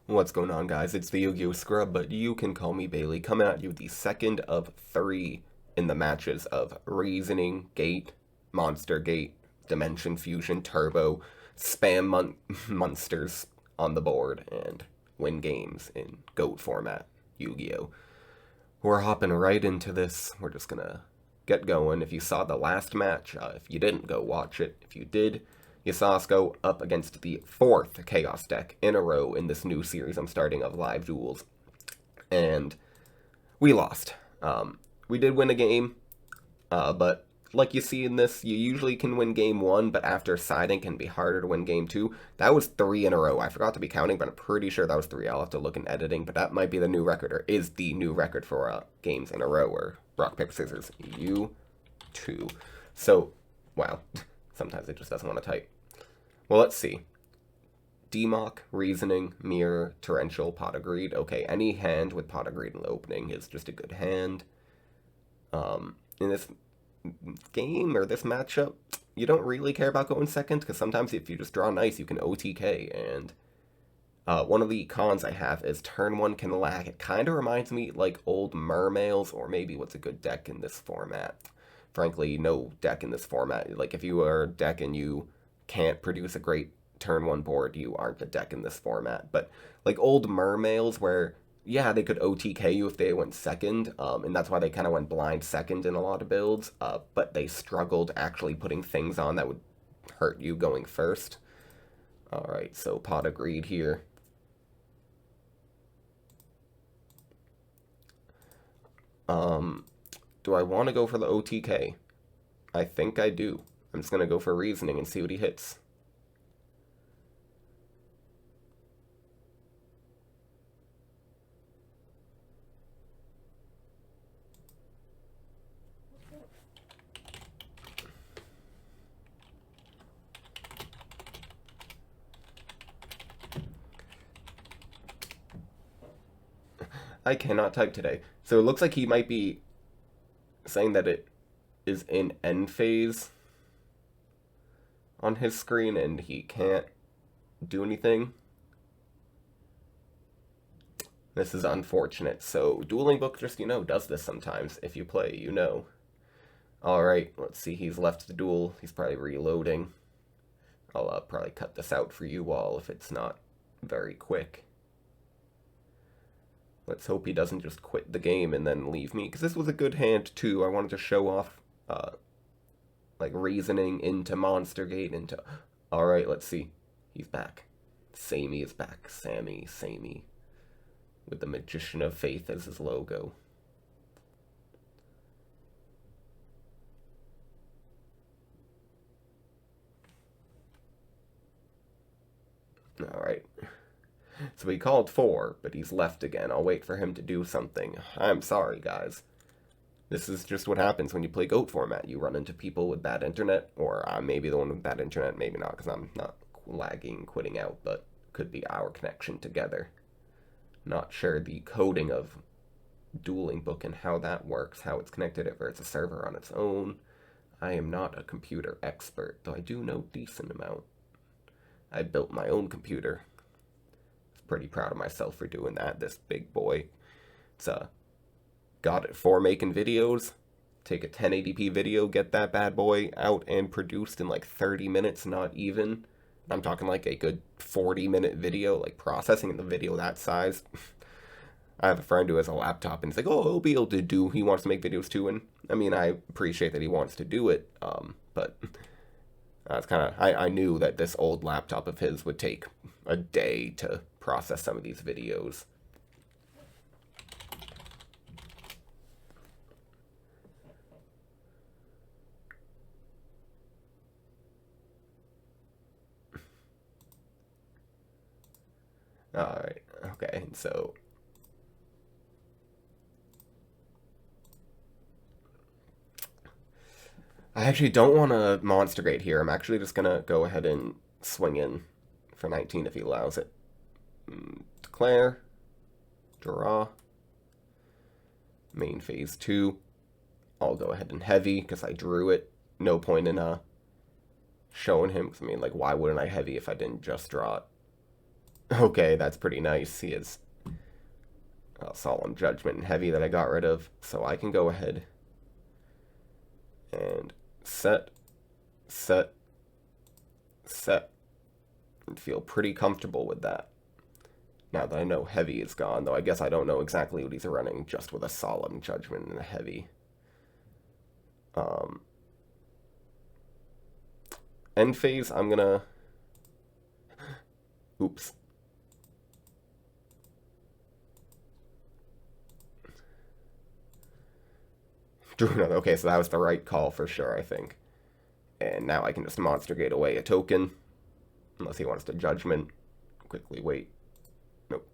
What's going on, guys? It's the Yu-Gi-Oh! Scrub, but you can call me Bailey, coming at you the second of three in the matches of Reasoning Gate, Monster Gate, Dimension Fusion, Turbo, spam monsters on the board, and win games in GOAT format, Yu-Gi-Oh! We're hopping right into this. We're just gonna get going. If you saw the last match, if you didn't, go watch it. If you did, you saw us go up against the fourth Chaos deck in a row in this new series I'm starting of live duels. And we lost. We did win a game, but like you see in this, you usually can win game one, but after siding can be harder to win game two. That was three in a row. I forgot to be counting, but I'm pretty sure that was three. I'll have to look in editing, but that might be the new record, or is the new record for games in a row, or rock, paper, scissors. You two. So, wow. Sometimes it just doesn't want to type. Well, let's see. Demock, Reasoning, Mirror, Torrential, Pot of Greed. Okay, any hand with Pot of Greed in the opening is just a good hand. In this game or this matchup, you don't really care about going second, because sometimes if you just draw nice, you can OTK, and one of the cons I have is turn one can lag. It kind of reminds me like old Mermails, or maybe what's a good deck in this format. Frankly, no deck in this format. Like, if you are a deck and you can't produce a great turn one board, you aren't a deck in this format. But like old Mermails, where yeah, they could OTK you if they went second, and that's why they kind of went blind second in a lot of builds, but they struggled actually putting things on that would hurt you going first. Alright, so Pot of Greed here. Do I want to go for the OTK? I think I do. I'm just going to go for Reasoning and see what he hits. I cannot type today. So it looks like he might be saying that it is in end phase on his screen and he can't do anything. This is unfortunate. So Dueling Book just, does this sometimes. If you play, Alright, let's see. He's left the duel. He's probably reloading. I'll probably cut this out for you all if it's not very quick. Let's hope he doesn't just quit the game and then leave me, because this was a good hand too. I wanted to show off like Reasoning into Monster Gate into... Alright, let's see. He's back. Samey is back. Samey. With the Magician of Faith as his logo. Alright. So he called 4, but he's left again. I'll wait for him to do something. I'm sorry, guys. This is just what happens when you play GOAT format. You run into people with bad internet, or I'm maybe the one with bad internet, maybe not, because I'm not lagging, quitting out, but could be our connection together. Not sure the coding of Dueling Book and how that works, how it's connected, if it's a server on its own. I am not a computer expert, though I do know a decent amount. I built my own computer. Pretty proud of myself for doing that, this big boy. It's got it for making videos. Take a 1080p video, get that bad boy out and produced in like 30 minutes, not even. I'm talking like a good 40-minute video, like processing the video that size. I have a friend who has a laptop and he's like, oh, he'll be able to do, he wants to make videos too, and I mean, I appreciate that he wants to do it, but it's kind of, I knew that this old laptop of his would take a day to process some of these videos. Alright, okay, so I actually don't want a Monster Gate here. I'm actually just gonna go ahead and swing in for 19 if he allows it. Declare. Draw. Main phase 2. I'll go ahead and heavy because I drew it. No point in showing him. I mean, like, why wouldn't I heavy if I didn't just draw it? Okay, that's pretty nice. He is Solemn Judgment and Heavy that I got rid of. So I can go ahead and set, set, set, and feel pretty comfortable with that. Now that I know Heavy is gone, though I guess I don't know exactly what he's running just with a Solemn Judgment and a Heavy. Um, End phase, I'm gonna... Oops. Drew another. Okay, so that was the right call for sure, I think. And now I can just Monster Gate away a token. Unless he wants to Judgment. Quickly wait. Nope.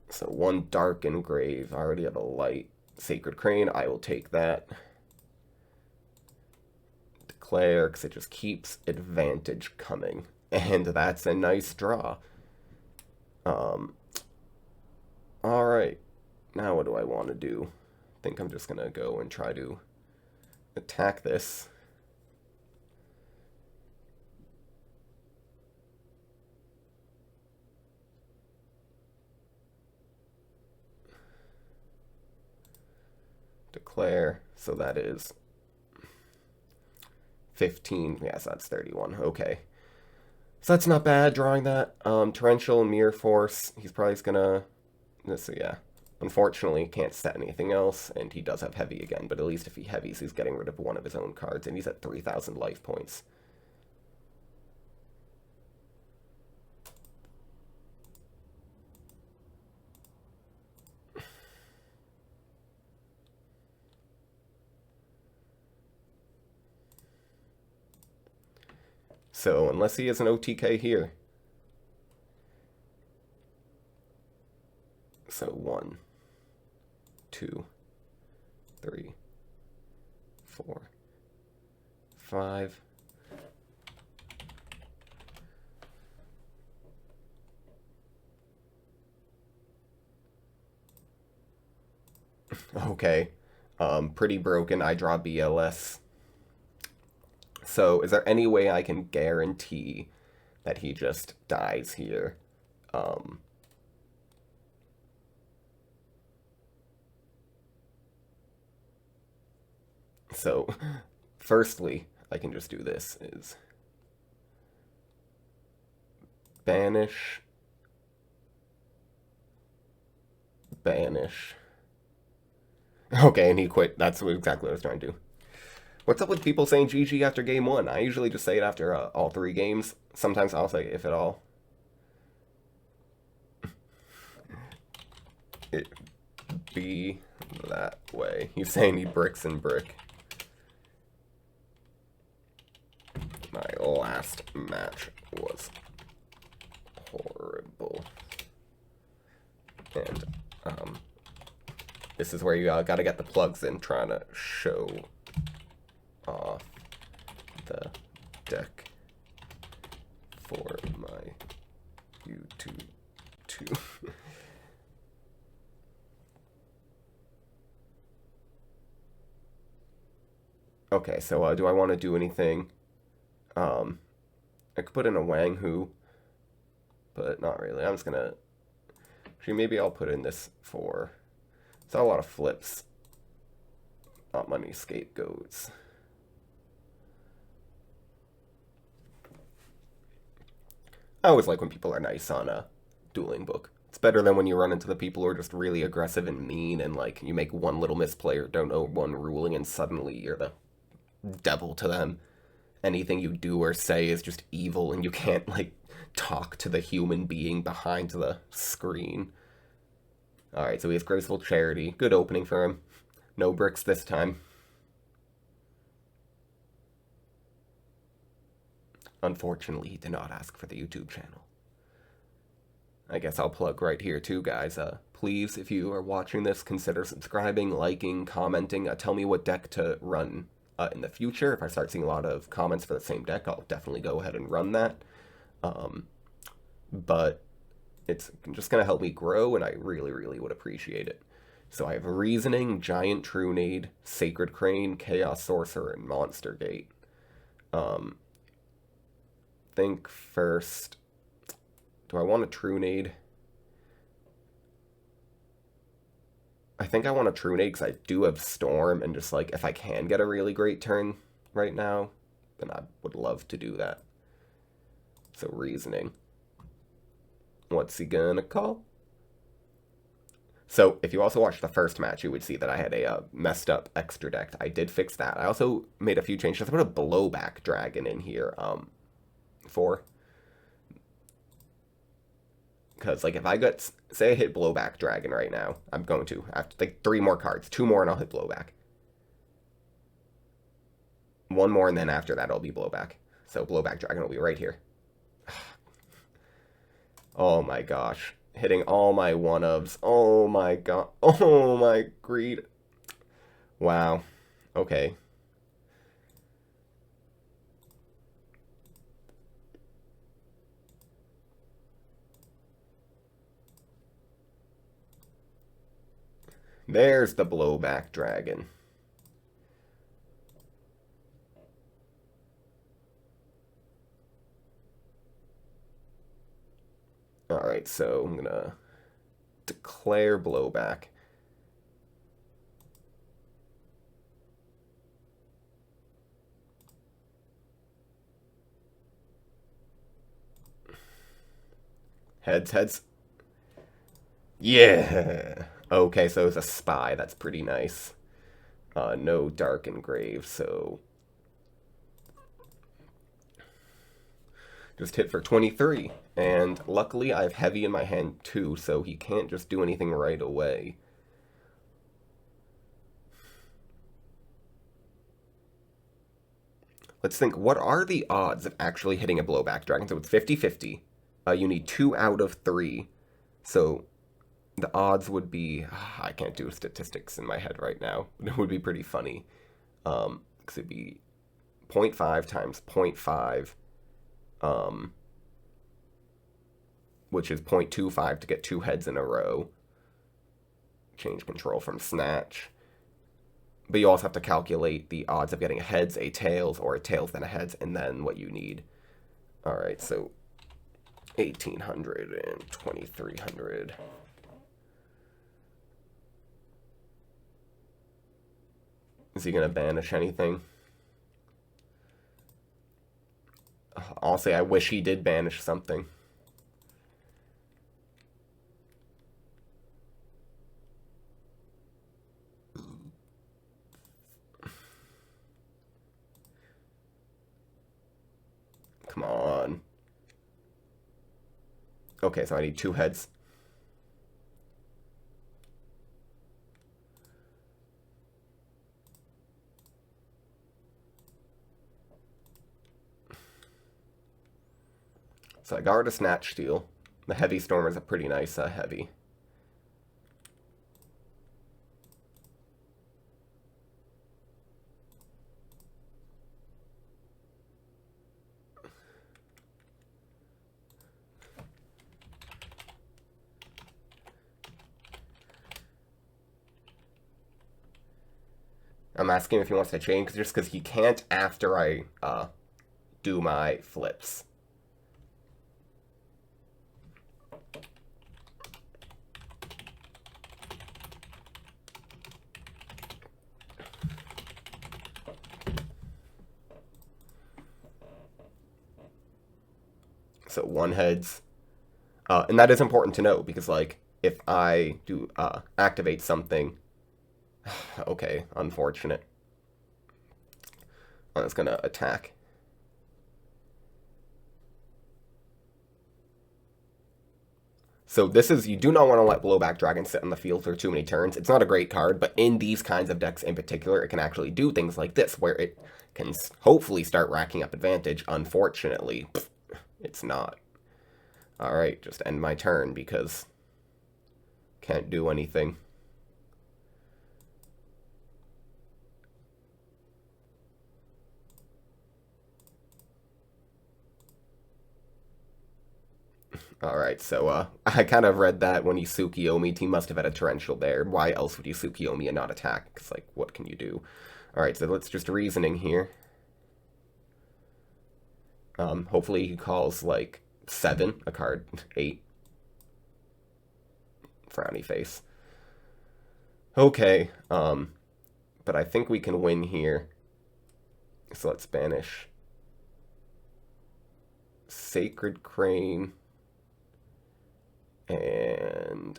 So one Dark Engrave. I already have a light. Sacred Crane, I will take that. Declare, because it just keeps advantage coming. And that's a nice draw. Alright. Now what do I want to do? I think I'm just going to go and try to attack this. Declare, so that is 15. Yes, that's 31. Okay. So that's not bad, drawing that. Torrential, Mirror Force, he's probably gonna... So yeah. Unfortunately, can't set anything else, and he does have Heavy again, but at least if he Heavies, he's getting rid of one of his own cards, and he's at 3,000 life points. So, unless he has an OTK here. So, 1, 2, 3, 4, 5. Okay. Pretty broken. I draw BLS. So, is there any way I can guarantee that he just dies here? So, firstly, I can just do this, is banish, banish. Okay, and he quit. That's exactly what I was trying to do. What's up with people saying GG after game one? I usually just say it after all 3 games. Sometimes I'll say if at all. It be that way. He's saying he bricks and brick. My last match was horrible. And, this is where you gotta get the plugs in, trying to show off the deck for my YouTube too. Okay, so do I want to do anything? I could put in a Wang Hu, but not really. I'm just gonna... Actually, maybe I'll put in this for... It's not a lot of flips. Not money scapegoats. I always like when people are nice on a dueling book. It's better than when you run into the people who are just really aggressive and mean and like you make one little misplay or don't know one ruling and suddenly you're the devil to them. Anything you do or say is just evil and you can't like talk to the human being behind the screen. Alright, so he has Graceful Charity. Good opening for him. No bricks this time. Unfortunately, he did not ask for the YouTube channel. I guess I'll plug right here too, guys. Please, if you are watching this, consider subscribing, liking, commenting. Tell me what deck to run in the future. If I start seeing a lot of comments for the same deck, I'll definitely go ahead and run that. But it's just going to help me grow, and I really, really would appreciate it. So I have Reasoning, Giant Trunade, Sacred Crane, Chaos Sorcerer, and Monster Gate. think first, do I want a Trunade? I think I want a Trunade because I do have Storm, and just like if I can get a really great turn right now, then I would love to do that. So reasoning. What's he gonna call? So if you also watched the first match, you would see that I had a messed up extra deck. I did fix that. I also made a few changes. I put a blowback dragon in here for, because like if I got, say I hit blowback dragon right now, I'm going to have to like 3 more cards, 2 more and I'll hit blowback. 1 more and then after that I'll be blowback. So blowback dragon will be right here. Oh my gosh. Hitting all my 1-ofs. Oh my god. Oh my greed. Wow. Okay. There's the blowback dragon. Alright, so I'm gonna declare blowback. Heads, heads. Yeah! Okay, so it's a spy. That's pretty nice. No dark engrave, so just hit for 23. And luckily I have heavy in my hand too, so he can't just do anything right away. Let's think, what are the odds of actually hitting a blowback dragon? So it's 50-50. You need 2 out of 3. So the odds would be, I can't do statistics in my head right now. It would be pretty funny. Because it'd be 0.5 times 0.5. Which is 0.25 to get 2 heads in a row. Change control from snatch. But you also have to calculate the odds of getting a heads, a tails, or a tails then a heads, and then what you need. Alright, so 1,800 and 2,300. Is he going to banish anything? Honestly, I wish he did banish something. Come on. Okay, so I need 2 heads. So I got rid of Snatch Steal. The Heavy Storm is a pretty nice heavy. I'm asking if he wants to change just because he can't after I do my flips. So 1 heads. And that is important to know because, like, if I do activate something, okay, unfortunate. It's gonna attack. So this is, you do not want to let Blowback Dragon sit on the field for too many turns. It's not a great card, but in these kinds of decks in particular, it can actually do things like this, where it can hopefully start racking up advantage. Unfortunately, it's not. Alright, just end my turn because can't do anything. Alright, so I kind of read that when he Tsukiyomi'd, he must have had a Torrential there. Why else would you Tsukiyomi and not attack? Because, like, what can you do? Alright, so let's just reasoning here. Hopefully he calls like 7, a card 8. Frowny face. Okay, but I think we can win here. So let's banish Sacred Crane and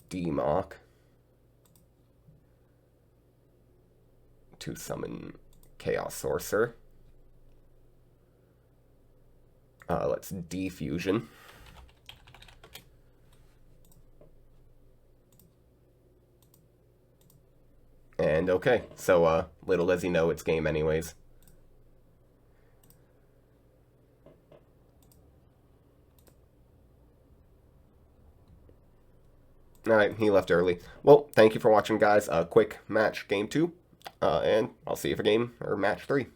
Demok to summon Chaos Sorcerer. Let's defusion. And okay, so little does he know it's game anyways. Alright, he left early. Well, thank you for watching, guys. A quick match, game 2. And I'll see you for game or match 3.